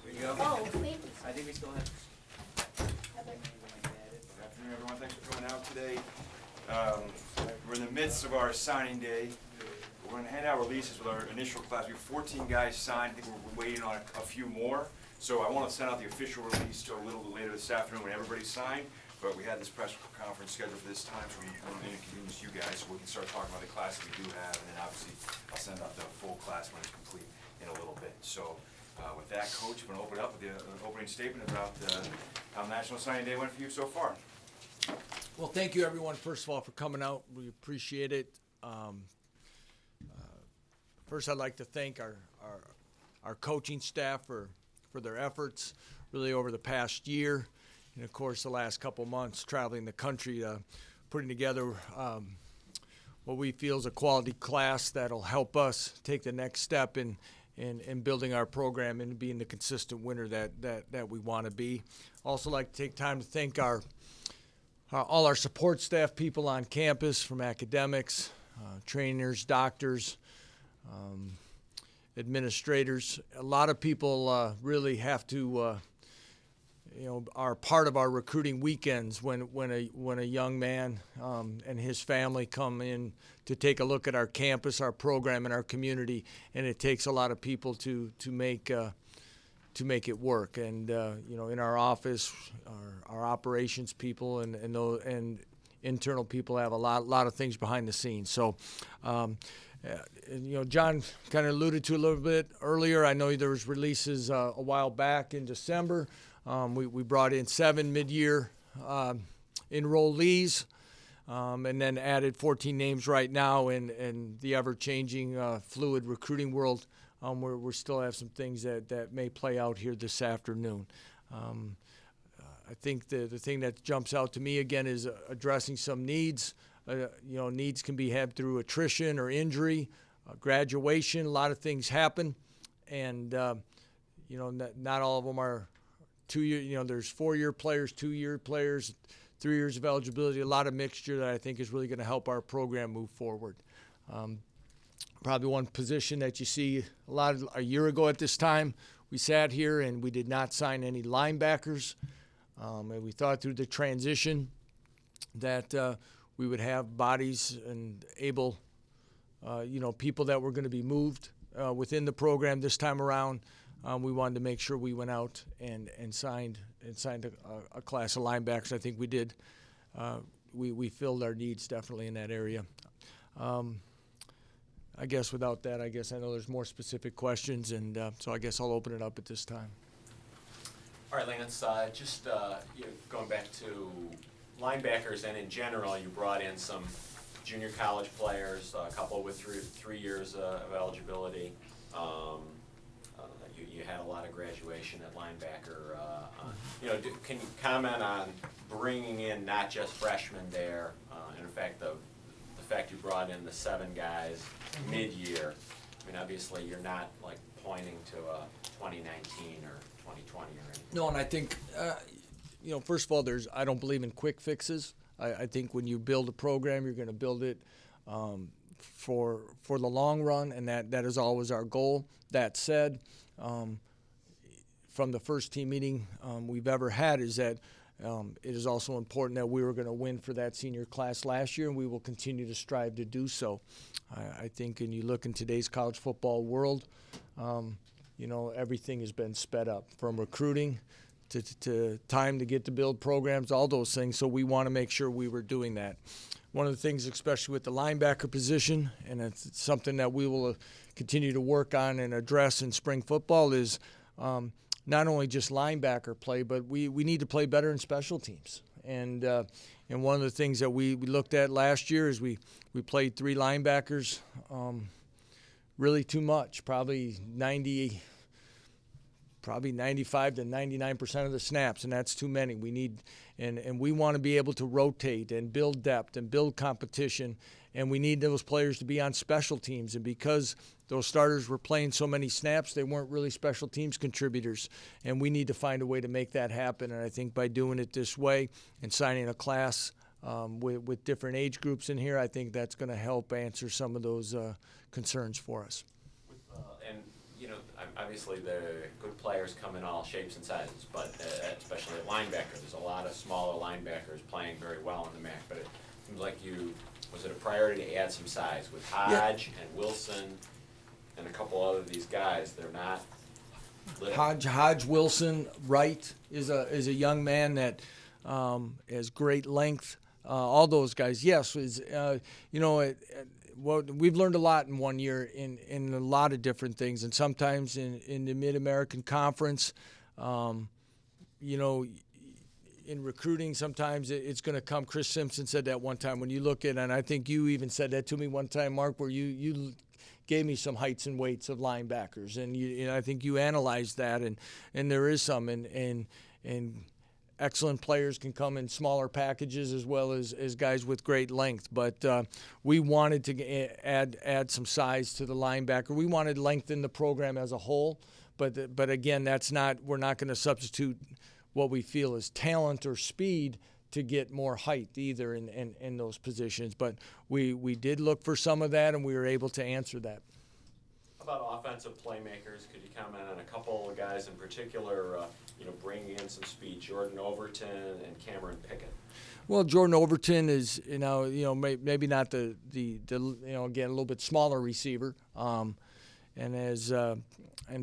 There you go. Oh, thank you. I think we still have. Heather. Good afternoon, everyone. Thanks for coming out today. We're in the midst of our signing day. We're going to hand out releases with our initial class. We have 14 guys signed. I think we're waiting on a few more. So I want to send out the official release a little bit later this afternoon when everybody's signed. But we had this press conference scheduled for this time, so we want to inconvenience you guys so we can start talking about the classes we do have. And then obviously I'll send out the full class when it's complete in a little bit. So with that, Coach, I'm going to open it up with an opening statement about how National Signing Day went for you so far. Well, thank you, everyone, first of all, for coming out. We appreciate it. First, I'd like to thank our coaching staff for their efforts really over the past year. And, of course, the last couple months traveling the country, putting together what we feel is a quality class that'll help us take the next step in building our program and being the consistent winner that we want to be. Also like to take time to thank all our support staff people on campus, from academics, trainers, doctors, administrators. A lot of people really have to, are part of our recruiting weekends when a young man and his family come in to take a look at our campus, our program, and our community. And it takes a lot of people to make it work. And in our office, our operations people and internal people have a lot of things behind the scenes. So, John kind of alluded to a little bit earlier. I know there was releases a while back in December. We brought in 7 mid-year enrollees, and then added 14 names right now in the ever-changing fluid recruiting world. We still have some things that may play out here this afternoon. I think the thing that jumps out to me again is addressing some needs. Needs can be had through attrition or injury, graduation. A lot of things happen, and not all of them are 2 year. There's 4-year players, 2-year players, 3 years of eligibility. A lot of mixture that I think is really going to help our program move forward. Probably one position that you see a year ago at this time, we sat here and we did not sign any linebackers. And we thought through the transition that we would have bodies and able, people that were going to be moved within the program this time around. We wanted to make sure we went out and signed a class of linebackers. I think we did. We filled our needs definitely in that area. I guess without that, I know there's more specific questions, and so I guess I'll open it up at this time. All right, Lance, just going back to linebackers, and in general, you brought in some junior college players, a couple with three years of eligibility. You had a lot of graduation at linebacker. Can you comment on bringing in not just freshmen there, and in fact the fact you brought in the 7 guys mid-year? I mean, obviously you're not like pointing to a 2019 or 2020 or anything. No, and I think, first of all, I don't believe in quick fixes. I think when you build a program, you're going to build it for the long run, and that is always our goal. That said, from the first team meeting we've ever had is that it is also important that we were going to win for that senior class last year, and we will continue to strive to do so. I think when you look in today's college football world, everything has been sped up, from recruiting to time to get to build programs, all those things. So we want to make sure we were doing that. One of the things, especially with the linebacker position, and it's something that we will continue to work on and address in spring football, is not only just linebacker play, but we need to play better in special teams. And one of the things that we looked at last year is we played 3 linebackers really too much, probably 95 to 99% of the snaps, and that's too many. We need, and we want to be able to rotate and build depth and build competition, and we need those players to be on special teams. And because those starters were playing so many snaps, they weren't really special teams contributors, and we need to find a way to make that happen. And I think by doing it this way and signing a class with different age groups in here, I think that's going to help answer some of those concerns for us. And, you know, obviously the good players come in all shapes and sizes, but especially at linebacker, there's a lot of smaller linebackers playing very well in the MAC, but it seems like was it a priority to add some size with Hodge and Wilson and a couple other of these guys? They're not little. Hodge Wilson Wright is a young man that has great length. All those guys, yes, well, we've learned a lot in 1 year in a lot of different things, and sometimes in the Mid-American Conference, in recruiting, sometimes it's going to come. Chris Simpson said that one time when you look at, and I think you even said that to me one time, Mark, where you gave me some heights and weights of linebackers, and I think you analyzed that, and there is some, and excellent players can come in smaller packages as well as guys with great length. But we wanted to add some size to the linebacker. We wanted to lengthen the program as a whole. But again, we're not going to substitute what we feel is talent or speed to get more height either in those positions. But we did look for some of that, and we were able to answer that. How about offensive playmakers? Could you comment on a couple of guys in particular, bringing in some speed, Jordan Overton and Cameron Pickett? Well, Jordan Overton is, maybe not the again, a little bit smaller receiver, and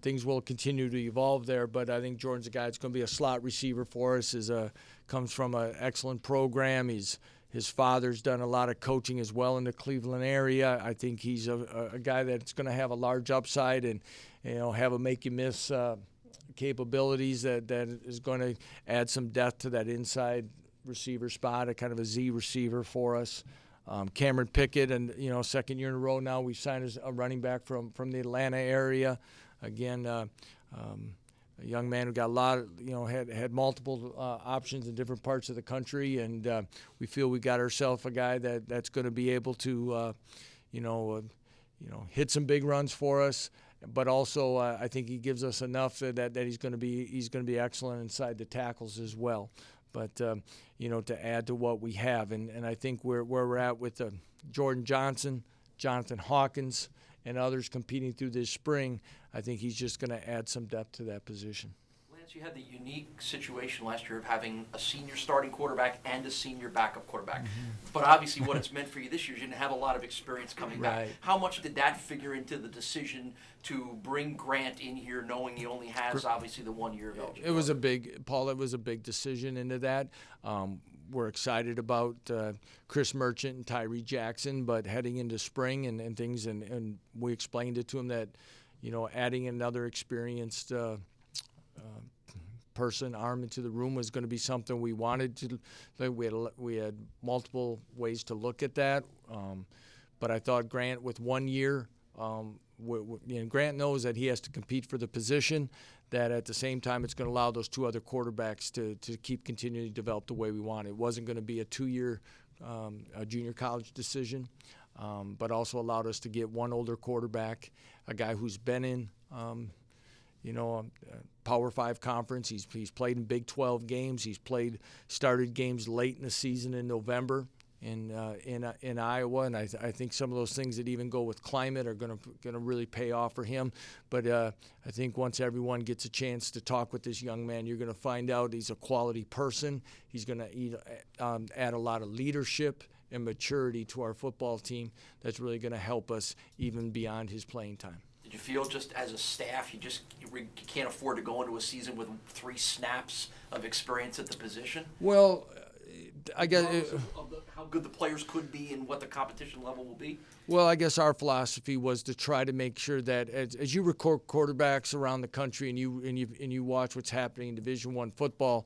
things will continue to evolve there. But I think Jordan's a guy that's going to be a slot receiver for us. Comes from an excellent program. His father's done a lot of coaching as well in the Cleveland area. I think he's a guy that's going to have a large upside and have a make you miss capabilities that is going to add some depth to that inside receiver spot, a kind of a Z receiver for us. Cameron Pickett, and second year in a row now we've signed a running back from the Atlanta area. Again, a young man who got a lot of, had multiple options in different parts of the country, and we feel we got ourselves a guy that's going to be able to, hit some big runs for us. But also, I think he gives us enough that he's going to be excellent inside the tackles as well. But to add to what we have, and I think where we're at with Jordan Johnson, Jonathan Hawkins, and others competing through this spring, I think he's just going to add some depth to that position. Lance, you had the unique situation last year of having a senior starting quarterback and a senior backup quarterback. Mm-hmm. But obviously what it's meant for you this year is you didn't have a lot of experience coming back. How much did that figure into the decision to bring Grant in here knowing he only has obviously the 1 year of eligibility? It was a big decision into that. We're excited about Chris Merchant and Tyree Jackson, but heading into spring and things, and we explained it to him that, adding another experienced arm into the room was going to be something we wanted to. We had multiple ways to look at that, but I thought Grant with 1 year, Grant knows that he has to compete for the position, that at the same time it's going to allow those two other quarterbacks to keep continuing to develop the way we want. It wasn't going to be a 2-year junior college decision, but also allowed us to get one older quarterback, a guy who's been in Power 5 conference. He's played in Big 12 games. He's started games late in the season in November in Iowa, and I think some of those things that even go with climate are going to really pay off for him. But I think once everyone gets a chance to talk with this young man, you're going to find out he's a quality person. He's going to add a lot of leadership and maturity to our football team that's really going to help us even beyond his playing time. Did you feel just as a staff you can't afford to go into a season with 3 snaps of experience at the position? Well, I guess how good the players could be and what the competition level will be? Well, I guess our philosophy was to try to make sure that as you record quarterbacks around the country and you watch what's happening in Division I football,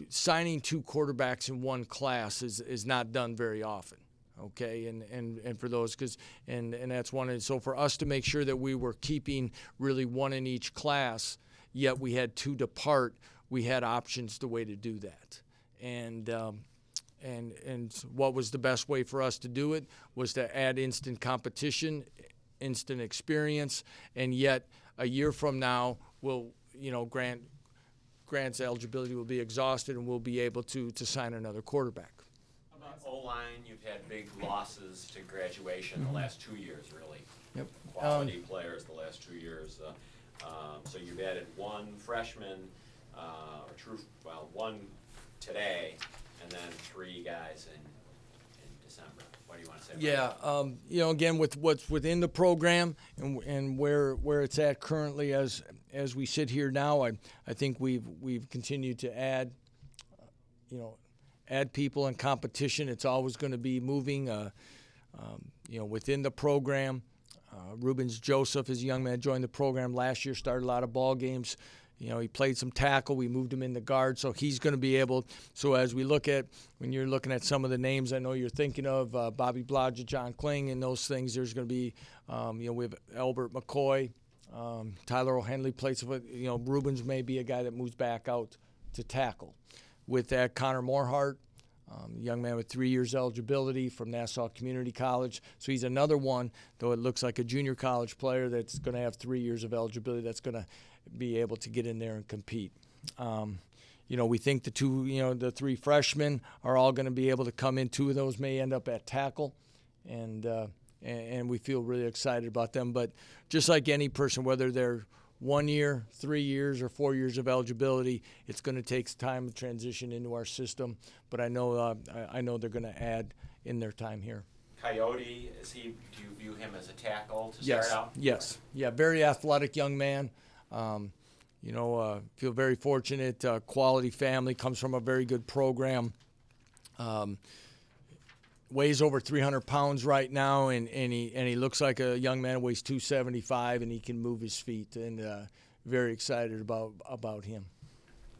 signing 2 quarterbacks in one class is not done very often. Okay, and for those, and that's one. And so for us to make sure that we were keeping really one in each class, yet we had 2 depart, we had options the way to do that. And what was the best way for us to do it was to add instant competition, instant experience, and yet a year from now, Grant Grant's eligibility will be exhausted and we'll be able to sign another quarterback. O-line, you've had big losses to graduation the last 2 years, really. Yep. Quality players the last 2 years. So you've added one freshman, one today, and then 3 guys in December. What do you want to say about that? Yeah, again, with what's within the program and where it's at currently as we sit here now, I think we've continued to add people in competition. It's always going to be moving, within the program. Rubens Joseph is a young man, joined the program last year, started a lot of ball games. He played some tackle. We moved him in the guard, so he's going to be able. So as we look at, when you're looking at some of the names I know you're thinking of, Bobby Blodgett, John Kling, and those things, there's going to be, we have Albert McCoy, Tyler O'Henley plays, Rubens may be a guy that moves back out to tackle. With that, Connor Morehart, a young man with 3 years eligibility from Nassau Community College. So he's another one, though it looks like a junior college player that's going to have 3 years of eligibility that's going to be able to get in there and compete. We think the 3 freshmen are all going to be able to come in. 2 of those may end up at tackle, and we feel really excited about them. But just like any person, whether they're 1 year, 3 years, or 4 years of eligibility, it's going to take time to transition into our system. But I know they're going to add in their time here. Coyote, do you view him as a tackle to start out? Yes. Yeah, very athletic young man. Feel very fortunate. Quality family, comes from a very good program. Weighs over 300 pounds right now, and he looks like a young man. Weighs 275, and he can move his feet. And very excited about him.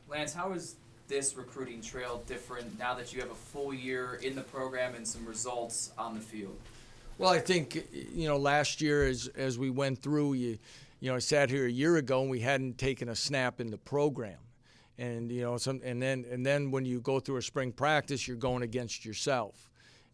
Lance, how is this recruiting trail different now that you have a full year in the program and some results on the field? Well, I think last year as we went through, I sat here a year ago and we hadn't taken a snap in the program, and and then when you go through a spring practice, you're going against yourself.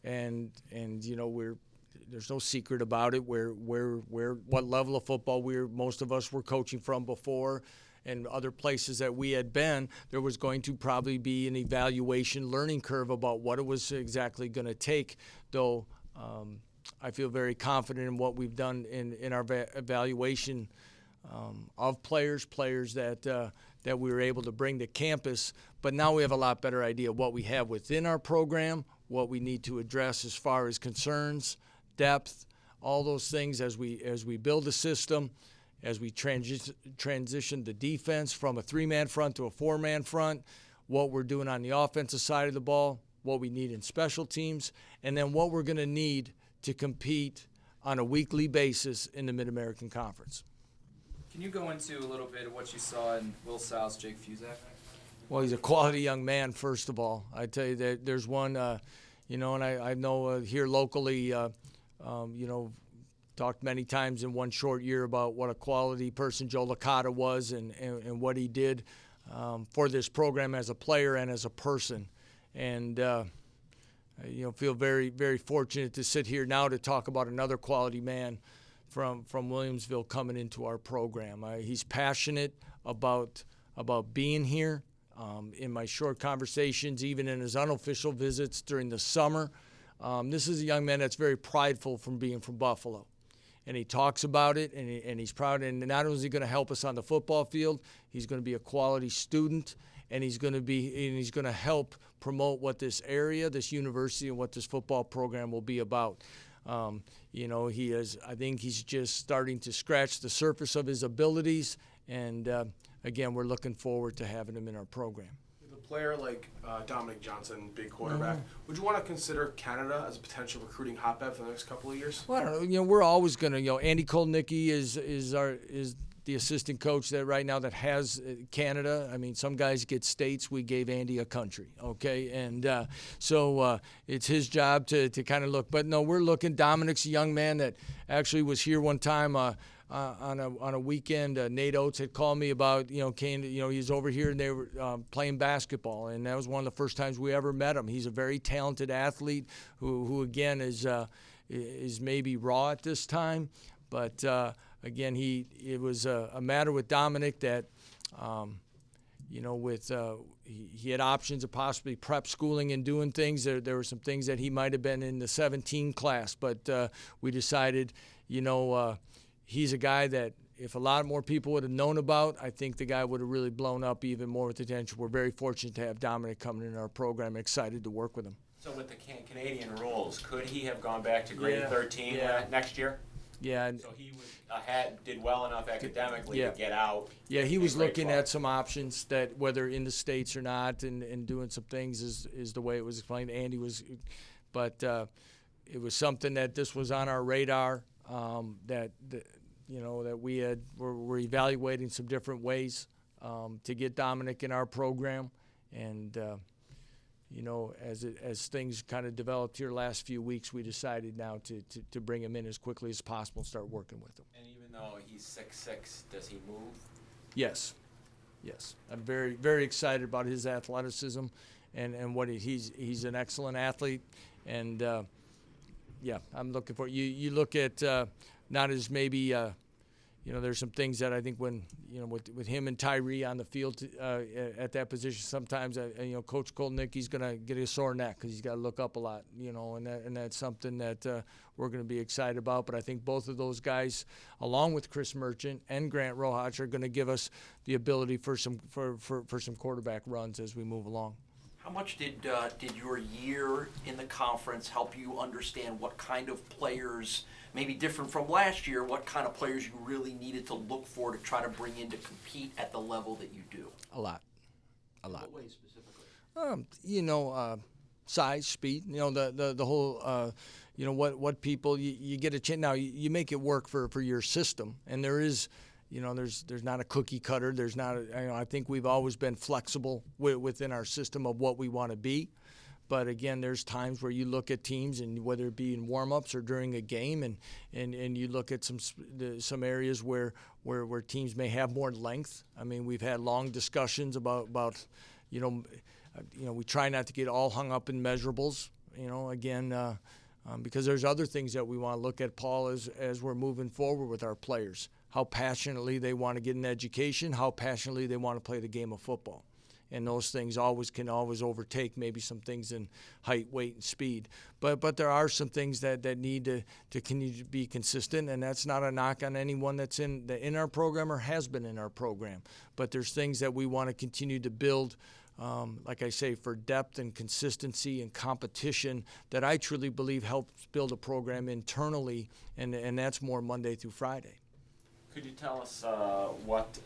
And there's no secret about it. What level of football most of us were coaching from before, and other places that we had been, there was going to probably be an evaluation learning curve about what it was exactly going to take. Though I feel very confident in what we've done in our evaluation of players that we were able to bring to campus. But now we have a lot better idea of what we have within our program, what we need to address as far as concerns, depth, all those things as we build a system, as we transition the defense from a 3-man front to a 4-man front, what we're doing on the offensive side of the ball, what we need in special teams, and then what we're going to need to compete on a weekly basis in the Mid-American Conference. Can you go into a little bit of what you saw in Will Sal's Jake Fuzak? Well, he's a quality young man, first of all. I tell you that there's one, and I know here locally, talked many times in one short year about what a quality person Joe Licata was and what he did for this program as a player and as a person. And, feel very, very fortunate to sit here now to talk about another quality man from Williamsville coming into our program. He's passionate about being here. In my short conversations, even in his unofficial visits during the summer, this is a young man that's very prideful from being from Buffalo. And he talks about it, and he's proud. And not only is he going to help us on the football field, he's going to be a quality student, and he's going to help promote what this area, this university, and what this football program will be about. I think he's just starting to scratch the surface of his abilities, and again, we're looking forward to having him in our program. With a player like Dominic Johnson, big quarterback, would you want to consider Canada as a potential recruiting hotbed for the next couple of years? Well, I don't know. We're always going to. Andy Kolnicki is the assistant coach that right now that has Canada. I mean, some guys get states. We gave Andy a country, okay? And so it's his job to kind of look. But no, we're looking. Dominic's a young man that actually was here one time on a weekend. Nate Oates had called me about, he's over here and they were playing basketball, and that was one of the first times we ever met him. He's a very talented athlete who again is maybe raw at this time, but again, it was a matter with Dominic that with he had options of possibly prep schooling and doing things. There were some things that he might have been in the 17 class, but we decided, he's a guy that if a lot more people would have known about, I think the guy would have really blown up even more with attention. We're very fortunate to have Dominic coming in our program. Excited to work with him. So with the Canadian rules, could he have gone back to grade Yeah. 13 Yeah. next year? Yeah, and So he was did well enough academically Yeah. to get out. yeah, he in was grade looking 12. at some options that whether in the States or not, and doing some things is the way it was explained. Andy was, but it was something that this was on our radar. That we're evaluating some different ways to get Dominic in our program, and as things kind of developed here last few weeks, we decided now to bring him in as quickly as possible and start working with him. And even though he's 6'6", does he move? Yes. I'm very, very excited about his athleticism and what he's an excellent athlete, and I'm looking for you look at not as maybe there's some things that I think when with him and Tyree on the field at that position, sometimes Coach Kolnicki's gonna get a sore neck because he's got to look up a lot, and that's something that we're going to be excited about. But I think both of those guys, along with Chris Merchant and Grant Rohach, are going to give us the ability for some quarterback runs as we move along. How much did your year in the conference help you understand what kind of players, maybe different from last year, what kind of players you really needed to look for to try to bring in to compete at the level that you do? A lot. What ways specifically? Size, speed. The whole. What people you get a chance. Now you make it work for your system, and there is. There's not a cookie cutter. There's not. I think we've always been flexible within our system of what we want to be. But again, there's times where you look at teams, and whether it be in warm-ups or during a game, and you look at some areas where teams may have more length. I mean, we've had long discussions about we try not to get all hung up in measurables. Because there's other things that we want to look at, Paul, as we're moving forward with our players. How passionately they want to get an education, how passionately they want to play the game of football. And those things can always overtake maybe some things in height, weight, and speed. But there are some things that need to continue to be consistent, and that's not a knock on anyone that's in our program or has been in our program. But there's things that we want to continue to build, like I say, for depth and consistency and competition that I truly believe helps build a program internally, and that's more Monday through Friday. Could you tell us what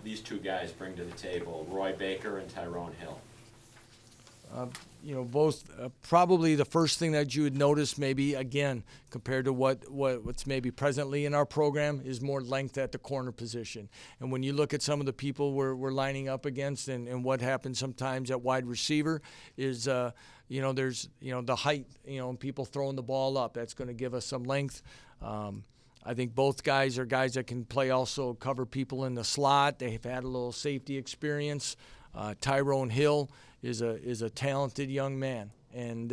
these two guys bring to the table, Roy Baker and Tyrone Hill? Both probably the first thing that you would notice, maybe again compared to what's maybe presently in our program, is more length at the corner position. And when you look at some of the people we're lining up against, and what happens sometimes at wide receiver is there's the height, and people throwing the ball up. That's going to give us some length. I think both guys are guys that can also cover people in the slot. They've had a little safety experience. Tyrone Hill is a talented young man, and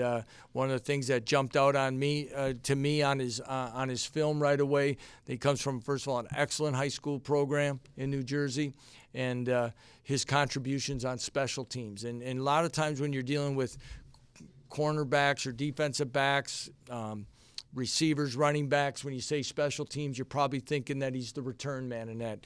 one of the things that jumped out to me on his film right away, that he comes from, first of all, an excellent high school program in New Jersey, and his contributions on special teams. And a lot of times when you're dealing with cornerbacks or defensive backs, receivers, running backs, when you say special teams, you're probably thinking that he's the return man in that.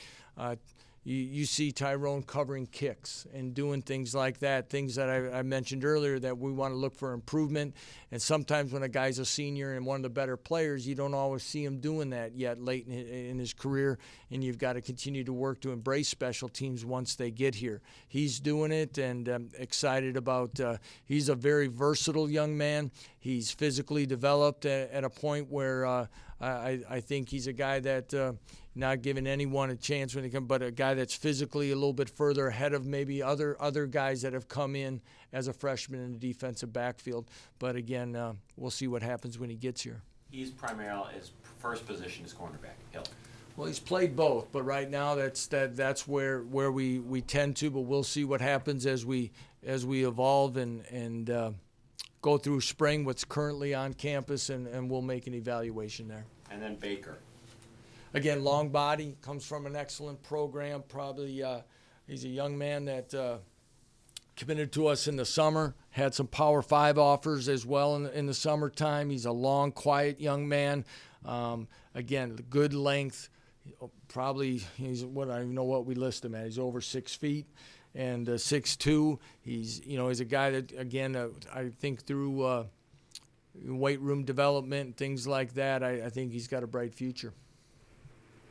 You see Tyrone covering kicks and doing things like that, things that I mentioned earlier that we want to look for improvement. And sometimes when a guy's a senior and one of the better players, you don't always see him doing that yet late in his career, and you've got to continue to work to embrace special teams once they get here. He's doing it, and I'm excited about he's a very versatile young man. He's physically developed at a point where I think he's a guy that not giving anyone a chance when they come, but a guy that's physically a little bit further ahead of maybe other guys that have come in as a freshman in the defensive backfield. But again, we'll see what happens when he gets here. He's primarily, his first position is cornerback, Hill. Well, he's played both, but right now that's where we tend to. But we'll see what happens as we evolve and go through spring, what's currently on campus, and we'll make an evaluation there. And then Baker. Again, long body, comes from an excellent program, probably He's a young man that committed to us in the summer, had some Power 5 offers as well in the summertime. He's a long, quiet young man. Again, good length. Probably he's what I don't even know what we list him at. He's over 6 feet and 6'2". He's a guy that again I think through weight room development, things like that. I think he's got a bright future.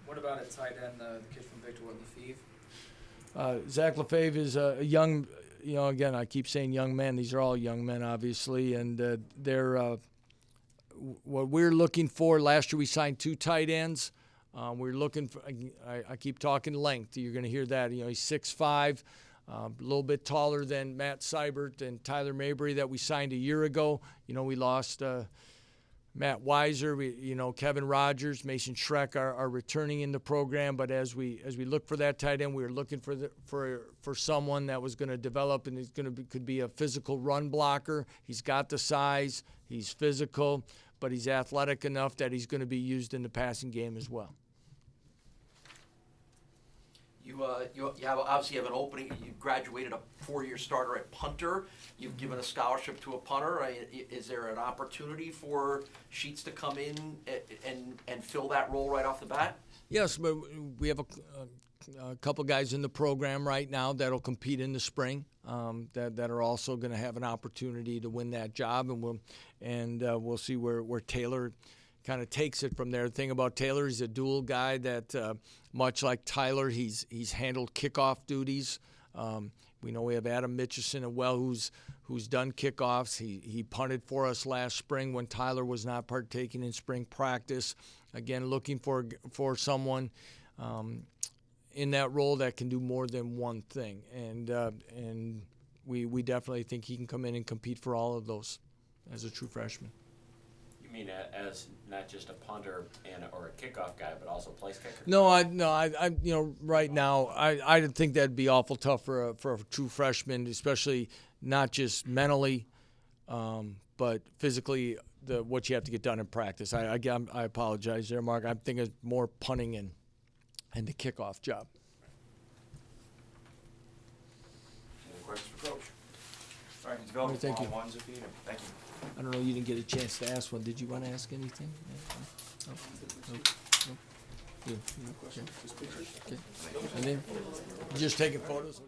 What about at tight end, the kid from Victor Lefevre? Zach Lefebvre is a young, again, I keep saying young men. These are all young men, obviously, and they're what we're looking for. Last year we signed 2 tight ends. We're looking for, I keep talking length. You're going to hear that. He's 6'5", a little bit taller than Matt Seibert and Tyler Mabry that we signed a year ago. We lost Matt Weiser, Kevin Rogers, Mason Schreck are returning in the program. But as we look for that tight end, we were looking for someone that was going to develop and could be a physical run blocker. He's got the size, he's physical, but he's athletic enough that he's going to be used in the passing game as well. You obviously have an opening. You graduated a 4-year starter at punter. You've given a scholarship to a punter. Is there an opportunity for Sheets to come in and fill that role right off the bat? Yes, but we have a couple guys in the program right now that'll compete in the spring. That are also going to have an opportunity to win that job, and we'll see where Taylor kind of takes it from there. The thing about Taylor, he's a dual guy that, much like Tyler, he's handled kickoff duties. We know we have Adam Mitchison as well, who's done kickoffs. He punted for us last spring when Tyler was not partaking in spring practice. Again, looking for someone in that role that can do more than one thing, and we definitely think he can come in and compete for all of those as a true freshman. You mean as not just a punter or a kickoff guy, but also place kicker? No, I right now I think that'd be awful tough for a true freshman, especially not just mentally, but physically. What you have to get done in practice. I apologize there, Mark. I'm thinking more punting and the kickoff job. Any questions for Coach? All right, he's developing Thank you. one-on-ones if you need them. Thank you. I don't know, you didn't get a chance to ask one. Did you want to ask anything? No? You? Okay. Okay. And then, you just taking photos?